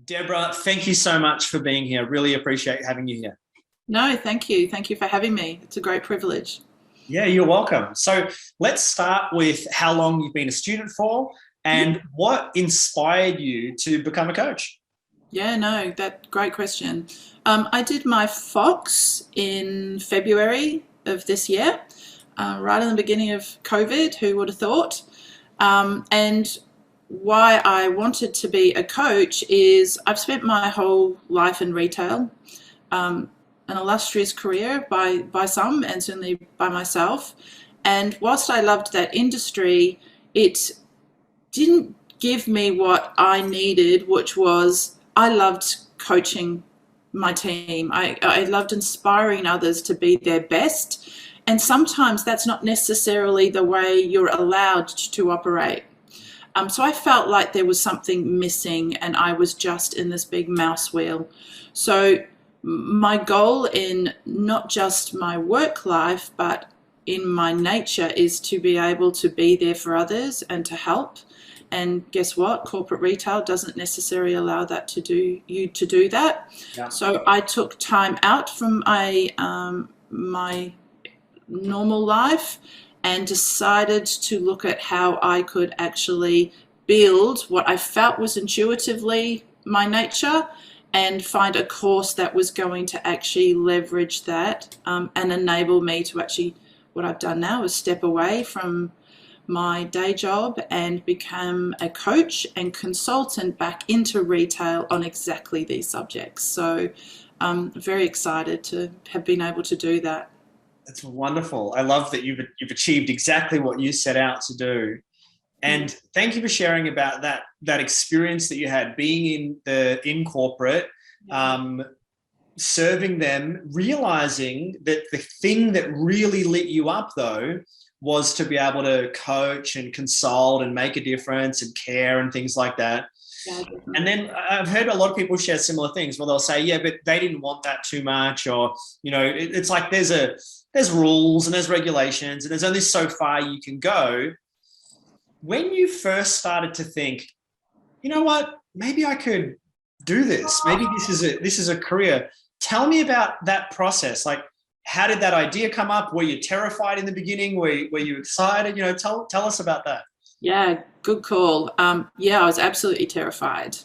Deborah, thank you so much for being here. Really appreciate having you here. No, thank you. Thank you for having me. It's a great privilege. Yeah, you're welcome. So let's start with how long you've been a student for and what inspired you to become a coach. Yeah, no, that great question. I did my Fox in February of this year, right in the beginning of COVID. Who would have thought? And why I wanted to be a coach is I've spent my whole life in retail, an illustrious career by some, and certainly by myself. And whilst I loved that industry, it didn't give me what I needed, which was I loved coaching my team. I loved inspiring others to be their best. And sometimes that's not necessarily the way you're allowed to operate. So I felt like there was something missing and I was just in this big mouse wheel. So my goal in not just my work life, but in my nature is to be able to be there for others and to help. And guess what? Corporate retail doesn't necessarily allow that to do that. Yeah. So I took time out from my normal life and decided to look at how I could actually build what I felt was intuitively my nature and find a course that was going to actually leverage that and enable me to actually, what I've done now is step away from my day job and become a coach and consultant back into retail on exactly these subjects. So I'm very excited to have been able to do that. That's wonderful. I love that you've achieved exactly what you set out to do. And thank you for sharing about that experience that you had being in corporate, serving them, realizing that the thing that really lit you up though was to be able to coach and consult and make a difference and care and things like that. Yeah, And then I've heard a lot of people share similar things where they'll say, yeah, but they didn't want that too much, or it's like there's rules and there's regulations and there's only so far you can go. When you first started to think, you know what, maybe I could do this. Maybe this is a career. Tell me about that process. Like, how did that idea come up? Were you terrified in the beginning? Were you excited? Tell us about that. Yeah, good call. Yeah, I was absolutely terrified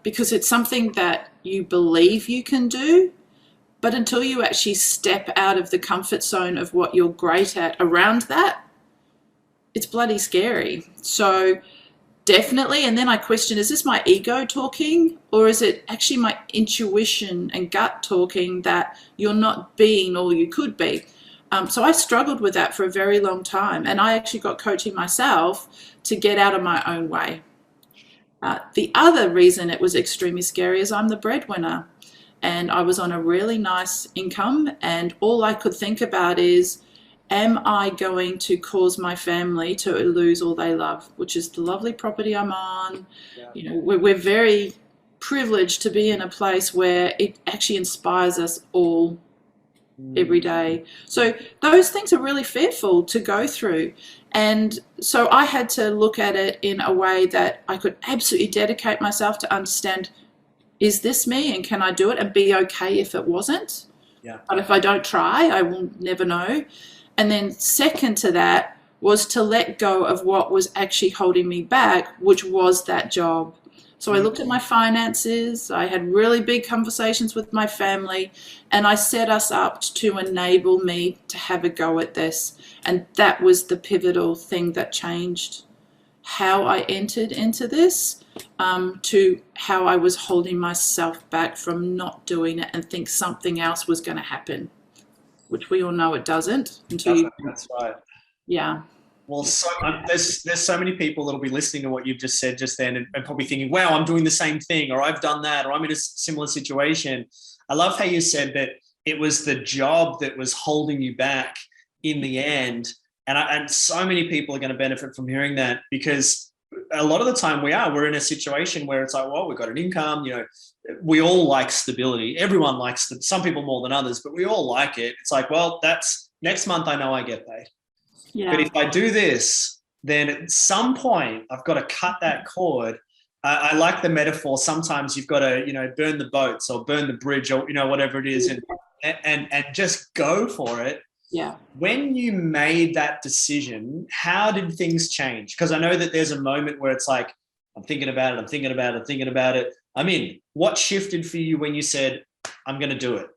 because it's something that you believe you can do, but until you actually step out of the comfort zone of what you're great at around that, it's bloody scary. So definitely. And then I question, is this my ego talking or is it actually my intuition and gut talking that you're not being all you could be? So I struggled with that for a very long time. And I actually got coaching myself to get out of my own way. The other reason it was extremely scary is I'm the breadwinner. And I was on a really nice income. And all I could think about is, am I going to cause my family to lose all they love, which is the lovely property I'm on? Yeah. We're very privileged to be in a place where it actually inspires us all every day. So those things are really fearful to go through. And so I had to look at it in a way that I could absolutely dedicate myself to understand, is this me and can I do it, and be okay if it wasn't? Yeah. But if I don't try, I will never know. And then second to that was to let go of what was actually holding me back, which was that job. So I looked at my finances, I had really big conversations with my family, and I set us up to enable me to have a go at this. And that was the pivotal thing that changed how I entered into this, to how I was holding myself back from not doing it and think something else was going to happen, which we all know it doesn't until you. That's right. Yeah. Well, there's so many people that'll be listening to what you've just said just then and probably thinking, wow, I'm doing the same thing, or I've done that, or I'm in a similar situation. I love how you said that it was the job that was holding you back in the end. And so many people are going to benefit from hearing that, because a lot of the time we're in a situation where it's like, well, we've got an income, we all like stability. Everyone likes some people more than others, but we all like it. It's like, well, that's next month. I know I get paid. Yeah. But if I do this, then at some point I've got to cut that cord. I like the metaphor. Sometimes you've got to, burn the boats or burn the bridge or, whatever it is, and just go for it. Yeah. When you made that decision, how did things change? Because I know that there's a moment where it's like, I'm thinking about it, I'm thinking about it, I'm thinking about it. I mean, what shifted for you when you said, I'm going to do it?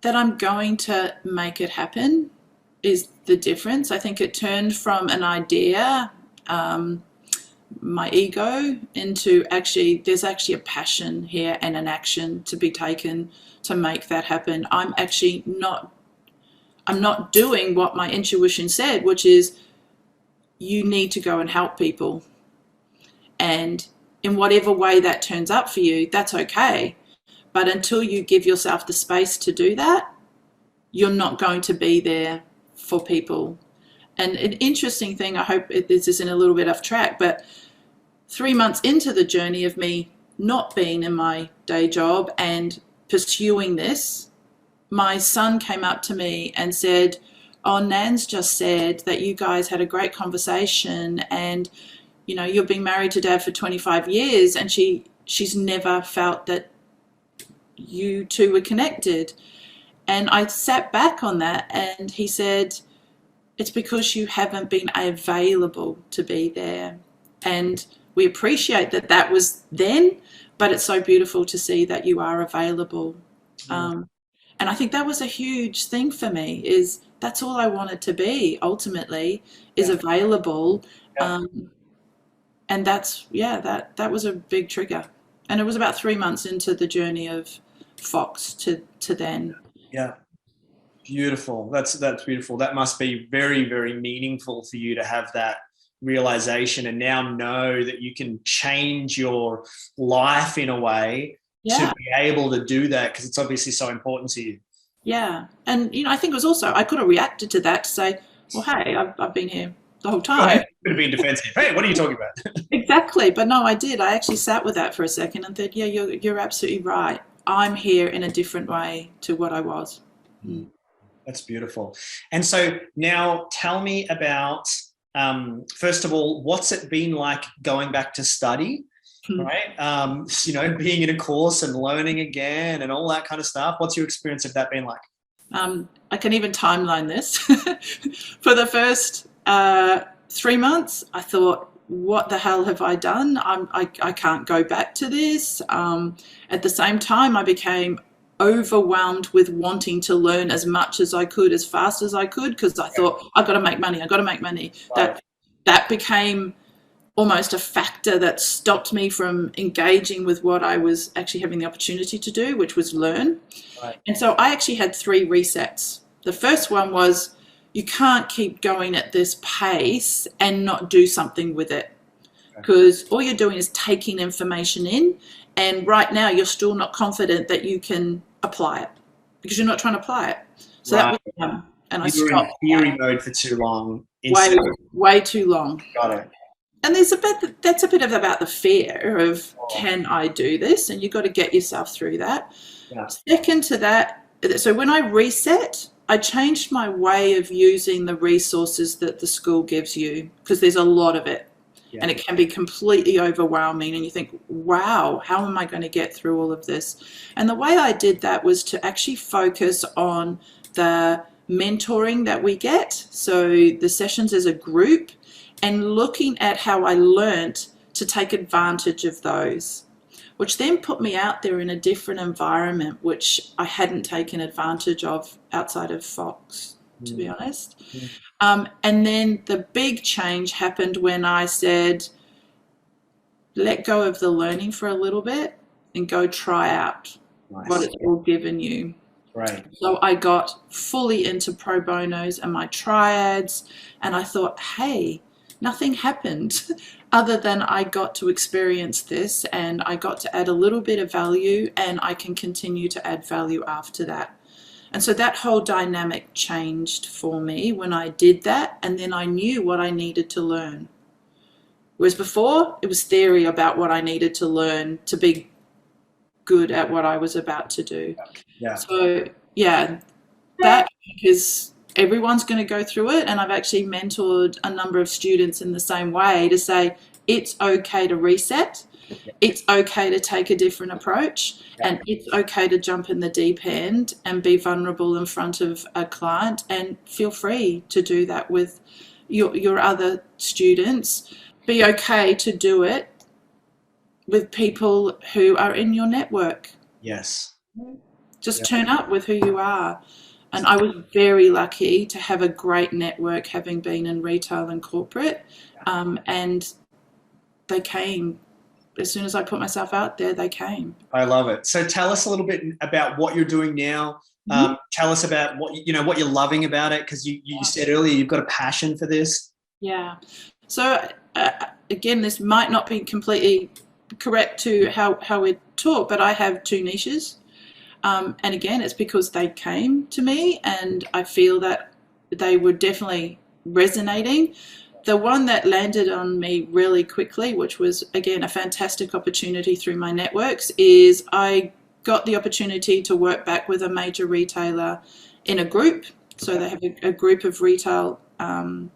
That I'm going to make it happen is the difference. I think it turned from an idea, my ego, into there's actually a passion here and an action to be taken to make that happen. I'm not doing what my intuition said, which is you need to go and help people. And in whatever way that turns up for you, that's okay. But until you give yourself the space to do that, you're not going to be there for people. And an interesting thing, I hope this isn't a little bit off track, but 3 months into the journey of me not being in my day job and pursuing this, my son came up to me and said, oh, Nan's just said that you guys had a great conversation and, you've been married to Dad for 25 years and she's never felt that you two were connected. And I sat back on that and he said, it's because you haven't been available to be there. And we appreciate that was then, but it's so beautiful to see that you are available. And I think that was a huge thing for me, is that's all I wanted to be ultimately, is available. And that was a big trigger. And it was about 3 months into the journey of Fox to then. Yeah. Beautiful. That's beautiful. That must be very, very meaningful for you to have that realization and now know that you can change your life in a way to be able to do that, because it's obviously so important to you. Yeah. And, I think it was also, I could have reacted to that to say, well, hey, I've been here the whole time. Could have been defensive. Hey, what are you talking about? Exactly. But no, I did. I actually sat with that for a second and thought, yeah, you're absolutely right. I'm here in a different way to what I was. That's beautiful. And so now tell me about, first of all, what's it been like going back to study, right? Being in a course and learning again and all that kind of stuff. What's your experience of that been like? I can even timeline this. For the first 3 months, I thought, what the hell have I done? I can't go back to this. At the same time, I became overwhelmed with wanting to learn as much as I could, as fast as I could, because I thought, I've got to make money. Right. That became almost a factor that stopped me from engaging with what I was actually having the opportunity to do, which was learn. Right. And so I actually had 3 resets. The first one was, you can't keep going at this pace and not do something with it, because all you're doing is taking information in, and right now you're still not confident that you can apply it because you're not trying to apply it. So that was one, and I stopped. You were in theory mode for too long. Way too long. Got it. And that's a bit of about the fear of, can I do this? And you've got to get yourself through that. Yeah. Second to that, so when I reset, I changed my way of using the resources that the school gives you, because there's a lot of it. Yeah. And it can be completely overwhelming, and you think, wow, how am I going to get through all of this? And the way I did that was to actually focus on the mentoring that we get, so the sessions as a group, and looking at how I learnt to take advantage of those, which then put me out there in a different environment, which I hadn't taken advantage of outside of Fox, to be honest. And then the big change happened when I said, let go of the learning for a little bit and go try out what it's all given you. Right. So I got fully into pro bonos and my triads, and I thought, hey, nothing happened other than I got to experience this, and I got to add a little bit of value, and I can continue to add value after that. And so that whole dynamic changed for me when I did that, and then I knew what I needed to learn. Whereas before, it was theory about what I needed to learn to be good at what I was about to do. Yeah. So, yeah, that is, everyone's going to go through it, and I've actually mentored a number of students in the same way to say, it's okay to reset. It's okay to take a different approach, and it's okay to jump in the deep end and be vulnerable in front of a client, and feel free to do that with your other students. Be okay to do it with people who are in your network. Yes. Just turn up with who you are. And I was very lucky to have a great network, having been in retail and corporate. And they came. As soon as I put myself out there, they came. I love it. So tell us a little bit about what you're doing now. Tell us about what you're loving about it, because you said earlier you've got a passion for this. Yeah. So again, this might not be completely correct to how we talk, but I have two niches. And again, it's because they came to me and I feel that they were definitely resonating. The one that landed on me really quickly, which was, again, a fantastic opportunity through my networks, is I got the opportunity to work back with a major retailer in a group. So they have a group of retail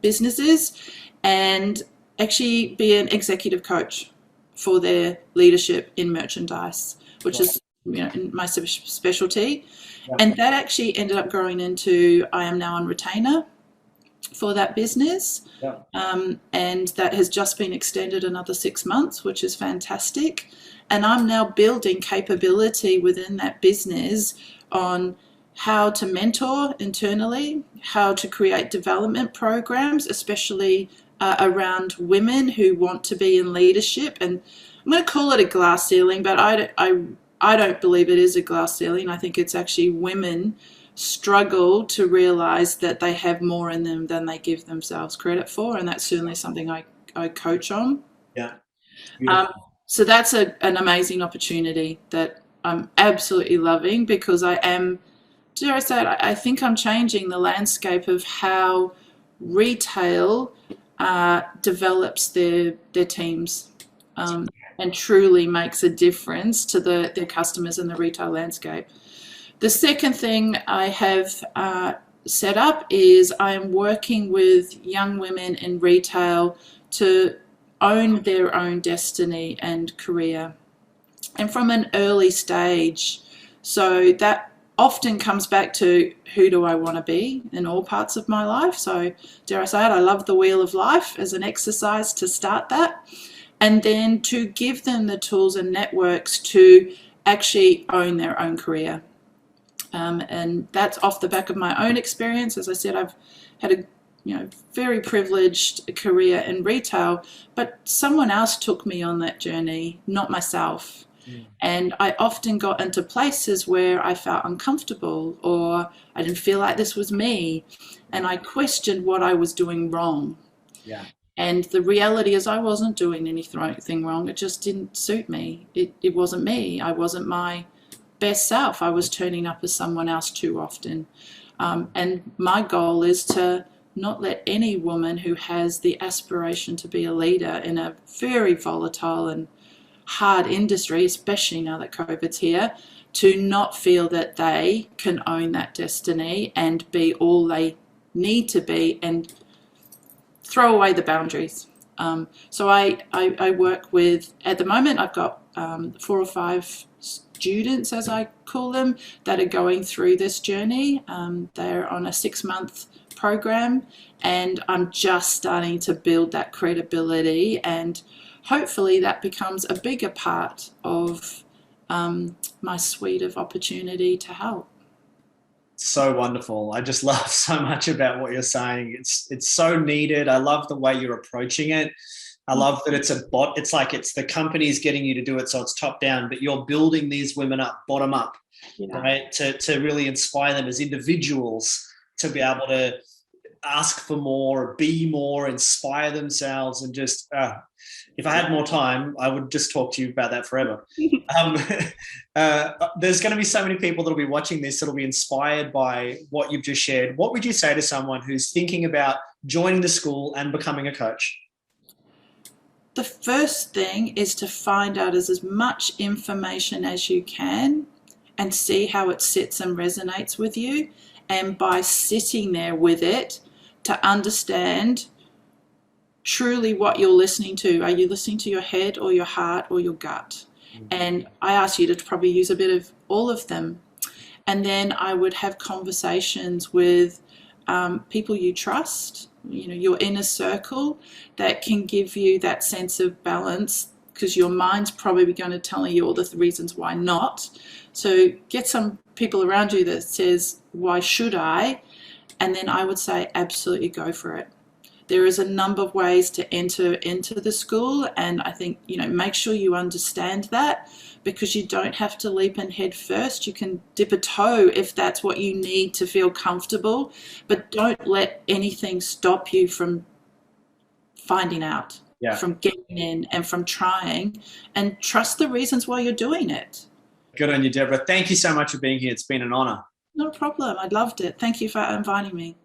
businesses, and actually be an executive coach for their leadership in merchandise, which is in my specialty. And that actually ended up growing into, I am now on retainer for that business. And that has just been extended another 6 months, which is fantastic. And I'm now building capability within that business on how to mentor internally, how to create development programs, especially around women who want to be in leadership. And I'm going to call it a glass ceiling, but I don't believe it is a glass ceiling. I think it's actually women struggle to realize that they have more in them than they give themselves credit for. And that's certainly something I coach on. So that's an amazing opportunity that I'm absolutely loving, because I am, dare I say it, I think I'm changing the landscape of how retail develops their teams. And truly makes a difference to their customers in the retail landscape. The second thing I have set up is I am working with young women in retail to own their own destiny and career, and from an early stage. So that often comes back to, who do I want to be in all parts of my life? So dare I say it, I love the Wheel of Life as an exercise to start that. And then to give them the tools and networks to actually own their own career. And that's off the back of my own experience. As I said, I've had a very privileged career in retail, but someone else took me on that journey, not myself. And I often got into places where I felt uncomfortable, or I didn't feel like this was me. And I questioned what I was doing wrong. And the reality is I wasn't doing anything wrong. It just didn't suit me. It wasn't me. I wasn't my best self. I was turning up as someone else too often. And my goal is to not let any woman who has the aspiration to be a leader in a very volatile and hard industry, especially now that COVID's here, to not feel that they can own that destiny and be all they need to be, and throw away the boundaries. So I work with, at the moment, I've got 4 or 5 students, as I call them, that are going through this journey. They're on a 6-month program, and I'm just starting to build that credibility, and hopefully that becomes a bigger part of my suite of opportunity to help. So wonderful. I just love so much about what you're saying. It's so needed. I love the way you're approaching it. I love that it's a bot. It's like it's the company's getting you to do it, so it's top down, but you're building these women up, bottom up, right? To really inspire them as individuals to be able to ask for more, be more, inspire themselves, and just if I had more time, I would just talk to you about that forever. There's going to be so many people that'll be watching this that'll be inspired by what you've just shared. What would you say to someone who's thinking about joining the school and becoming a coach? The first thing is to find out as much information as you can and see how it sits and resonates with you. And by sitting there with it, to understand truly what you're listening to. Are you listening to your head or your heart or your gut? And I ask you to probably use a bit of all of them. And then I would have conversations with people you trust, your inner circle, that can give you that sense of balance, because your mind's probably going to tell you all the reasons why not. So get some people around you that says, why should I? And then I would say, absolutely go for it. There is a number of ways to enter into the school, and I think, make sure you understand that, because you don't have to leap in head first. You can dip a toe if that's what you need to feel comfortable, but don't let anything stop you from finding out, from getting in and from trying, and trust the reasons why you're doing it. Good on you, Deborah. Thank you so much for being here. It's been an honor. No problem. I loved it. Thank you for inviting me.